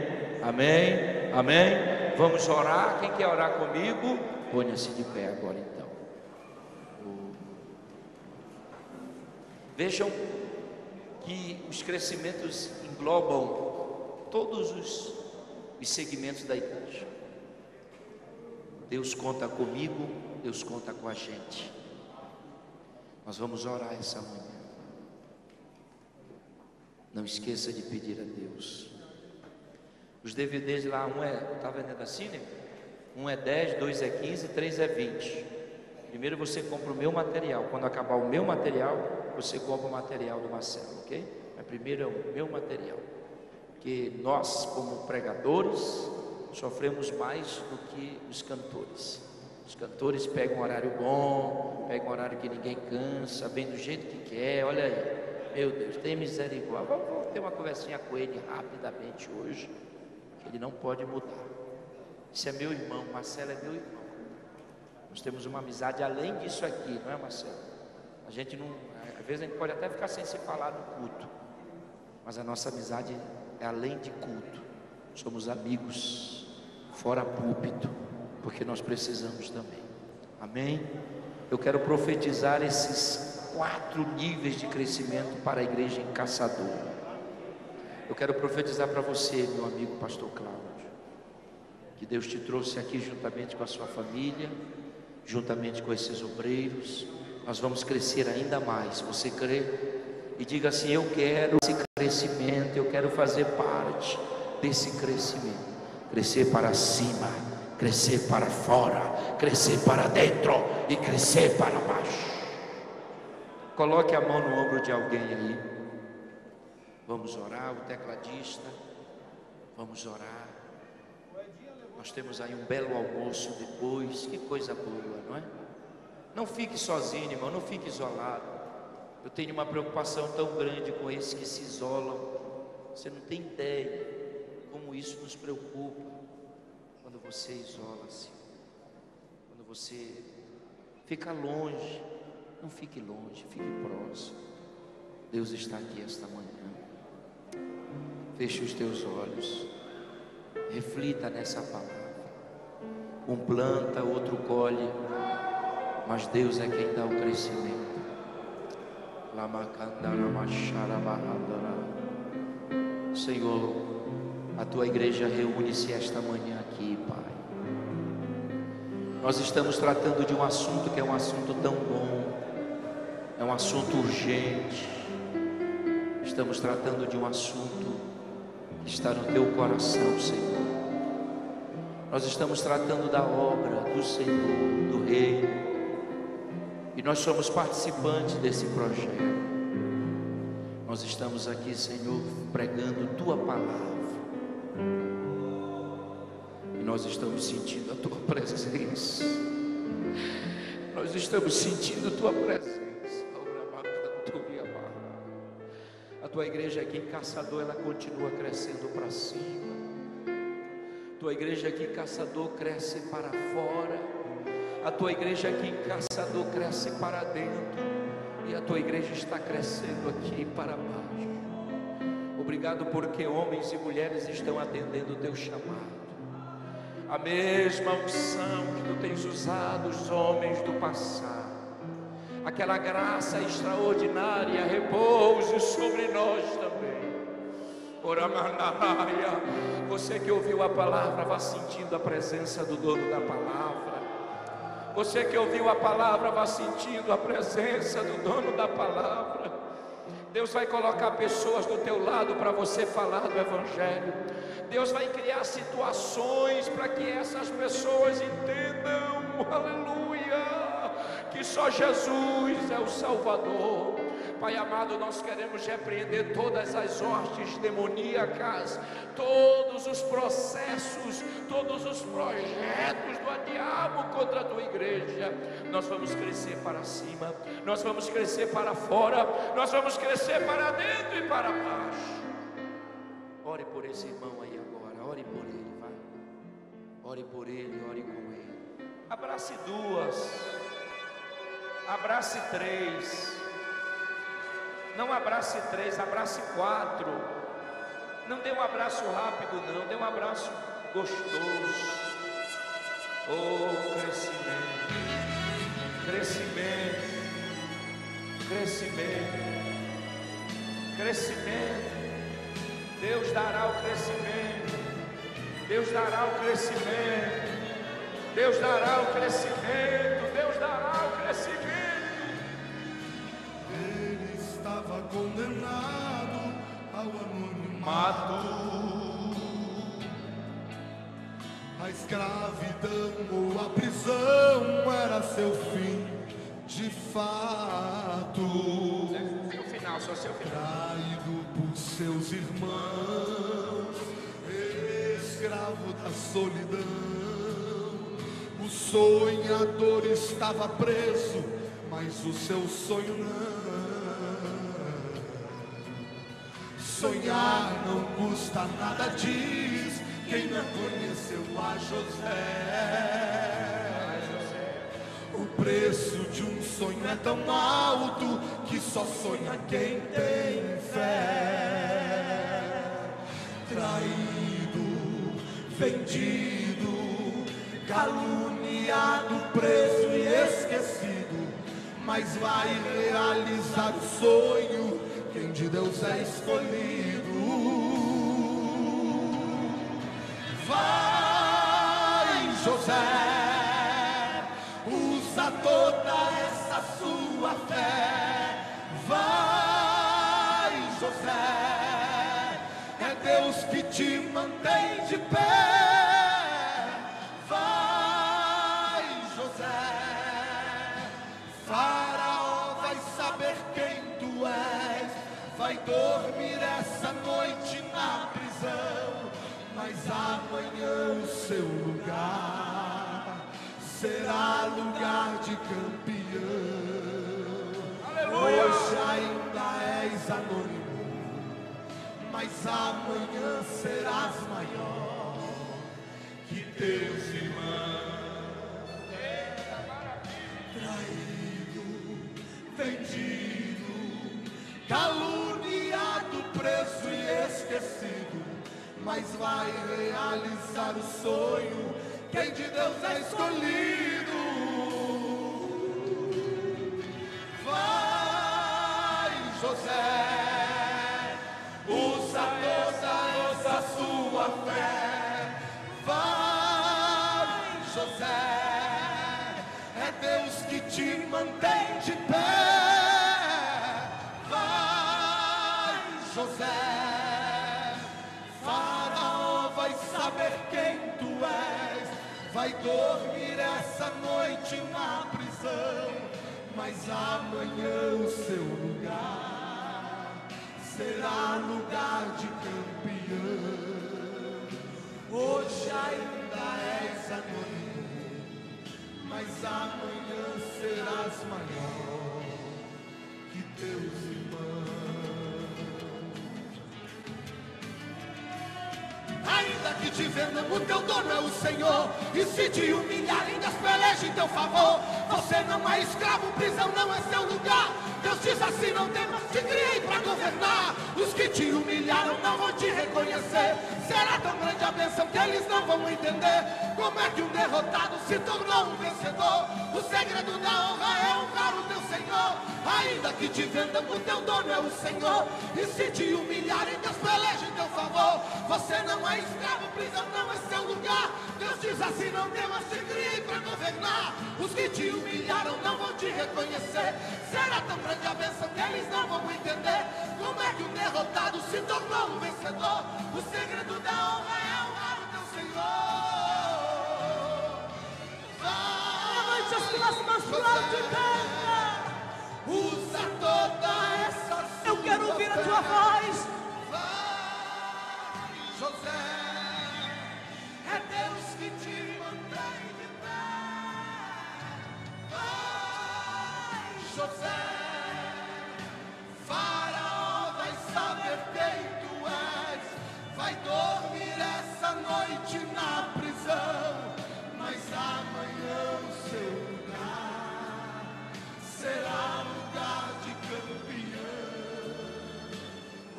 amém, amém. Vamos orar. Quem quer orar comigo, ponha-se de pé agora então. Vejam que os crescimentos englobam todos os segmentos da igreja. Deus conta comigo, Deus conta com a gente. Nós vamos orar essa manhã. Não esqueça de pedir a Deus. Os DVDs lá, tá vendendo assim, né? Um é 10, 2 é 15, 3 é 20. Primeiro você compra o meu material. Quando acabar o meu material, você compra o material do Marcelo, ok? Mas primeiro é o meu material. Porque nós, como pregadores, sofremos mais do que os cantores. Os cantores pegam um horário bom, pegam um horário que ninguém cansa, vem do jeito que quer. Olha aí, meu Deus, tem misericórdia. Vamos ter uma conversinha com ele rapidamente hoje, que ele não pode mudar. Esse é meu irmão, Marcelo é meu irmão. Nós temos uma amizade além disso aqui, não é, Marcelo? A gente não, às vezes a gente pode até ficar sem se falar no culto, mas a nossa amizade é além de culto. Somos amigos fora púlpito, porque nós precisamos também. Amém? Eu quero profetizar esses 4 níveis de crescimento para a igreja em Caçador. Eu quero profetizar para você, meu amigo pastor Cláudio, que Deus te trouxe aqui juntamente com a sua família, juntamente com esses obreiros. Nós vamos crescer ainda mais. Você crê? E diga assim: eu quero esse crescimento, eu quero fazer parte desse crescimento. Crescer para cima, crescer para fora, crescer para dentro e crescer para baixo. Coloque a mão no ombro de alguém aí. Vamos orar. O tecladista, vamos orar. Nós temos aí um belo almoço depois. Que coisa boa, não é? Não fique sozinho, irmão, não fique isolado. Eu tenho uma preocupação tão grande com esses que se isolam. Você não tem ideia como isso nos preocupa. Quando você isola-se, quando você fica longe, não fique longe, fique próximo. Deus está aqui esta manhã. Feche os teus olhos, reflita nessa palavra. Um planta, outro colhe, mas Deus é quem dá o crescimento. Senhor, a tua igreja reúne-se esta manhã aqui, Pai. Nós estamos tratando de um assunto que é um assunto tão bom, é um assunto urgente. Estamos tratando de um assunto que está no teu coração, Senhor. Nós estamos tratando da obra do Senhor, do Rei, e nós somos participantes desse projeto. Nós estamos aqui, Senhor, pregando tua palavra, e nós estamos sentindo a tua presença. Nós estamos sentindo a tua presença. A tua igreja aqui em Caçador, ela continua crescendo para cima. A tua igreja aqui em Caçador cresce para fora. A tua igreja aqui em Caçador cresce para dentro. E a tua igreja está crescendo aqui para baixo. Obrigado porque homens e mulheres estão atendendo o teu chamado. A mesma unção que tu tens usado os homens do passado, aquela graça extraordinária repouse sobre nós também. Você que ouviu a palavra, vá sentindo a presença do dono da palavra. Você que ouviu a palavra, vá sentindo a presença do dono da palavra. Deus vai colocar pessoas do teu lado para você falar do Evangelho. Deus vai criar situações para que essas pessoas entendam, aleluia, que só Jesus é o Salvador. Pai amado, nós queremos repreender todas as hostes demoníacas, todos os processos, todos os projetos do diabo contra a tua igreja. Nós vamos crescer para cima, nós vamos crescer para fora, nós vamos crescer para dentro e para baixo. Ore por esse irmão aí agora, ore por ele, vai. Ore por ele, ore com ele. Abrace duas, abrace três. Não abrace três, abrace quatro. Não dê um abraço rápido, não, dê um abraço gostoso. Oh, crescimento, crescimento, crescimento, crescimento. Deus dará o crescimento, Deus dará o crescimento, Deus dará o crescimento, Deus dará o crescimento. Estava condenado ao anonimato, a escravidão ou a prisão era seu fim de fato. Seu final, só seu final. Traído por seus irmãos, escravo da solidão, o sonhador estava preso, mas o seu sonho não. Sonhar não custa nada, diz quem não conheceu a José. O preço de um sonho é tão alto que só sonha quem tem fé. Traído, vendido, caluniado, preso e esquecido, mas vai realizar o sonho quem de Deus é escolhido. Vai, José, usa toda essa sua fé. Vai, José, é Deus que te mantém de pé. Vai, José, Faraó vai saber quem tu és. Vai dormir essa noite na prisão, mas amanhã o seu lugar será lugar de campeão. Aleluia. Hoje ainda és anônimo, mas amanhã serás maior que teus irmãos. Traído, vendido, caluniado, preso e esquecido, mas vai realizar o sonho quem de Deus é escolhido. Vai, José, usa toda essa sua fé. Vai, José, é Deus que te mantém de pé. José, Faraó vai saber quem tu és. Vai dormir essa noite na prisão, mas amanhã o seu lugar será lugar de campeão. Hoje ainda és anônimo, mas amanhã serás maior que teus irmãos. Ainda que te vendam, o teu dono é o Senhor, e se te humilharem, Deus peleja em teu favor. Você não é escravo, prisão não é seu lugar. Deus diz assim: não temas, te criei para governar. Os que te humilharam não vão te reconhecer. Será tão grande a bênção que eles não vão entender. Como é que um derrotado se tornou um vencedor? O segredo da honra é honrar o teu Senhor. Ainda Ainda que te vendam, o teu dono é o Senhor. E se te humilharem, Deus peleja em teu favor. Você não é escravo, prisão não é seu lugar. Deus diz assim, não temas, te criei para governar. Os que te humilharam não vão te reconhecer. Será tão grande a bênção que eles não vão entender. Como é que o derrotado se tornou um vencedor? O segredo da honra é honrar o teu Senhor. Levante as tuas mãos pro alto e canta. Usa toda essa sua Eu quero ouvir a tua voz. Vai, José, é Deus que te mantém de pé. Vai, José, Faraó vai saber quem tu és. Vai dormir essa noite na prisão, mas amanhã o seu lugar será lugar de campeão.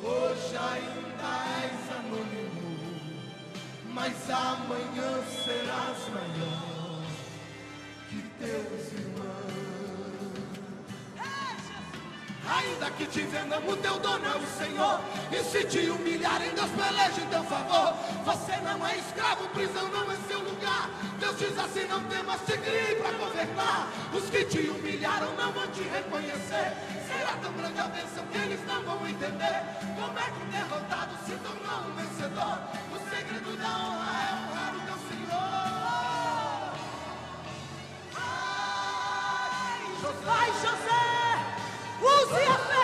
Hoje ainda és anônimo, mas amanhã serás maior que teus irmãos. Ainda que te vendam, o teu dono é o Senhor. E se te humilharem, Deus peleja em teu favor. Você não é escravo, prisão não é seu lugar. Deus diz assim, não temas, te criei para governar. Os que te humilharam não vão te reconhecer. Será tão grande a bênção que eles não vão entender. Como é que o derrotado se tornou um vencedor? O segredo da honra é honrar o teu Senhor. Vai, José! Vai, José! Use a fé.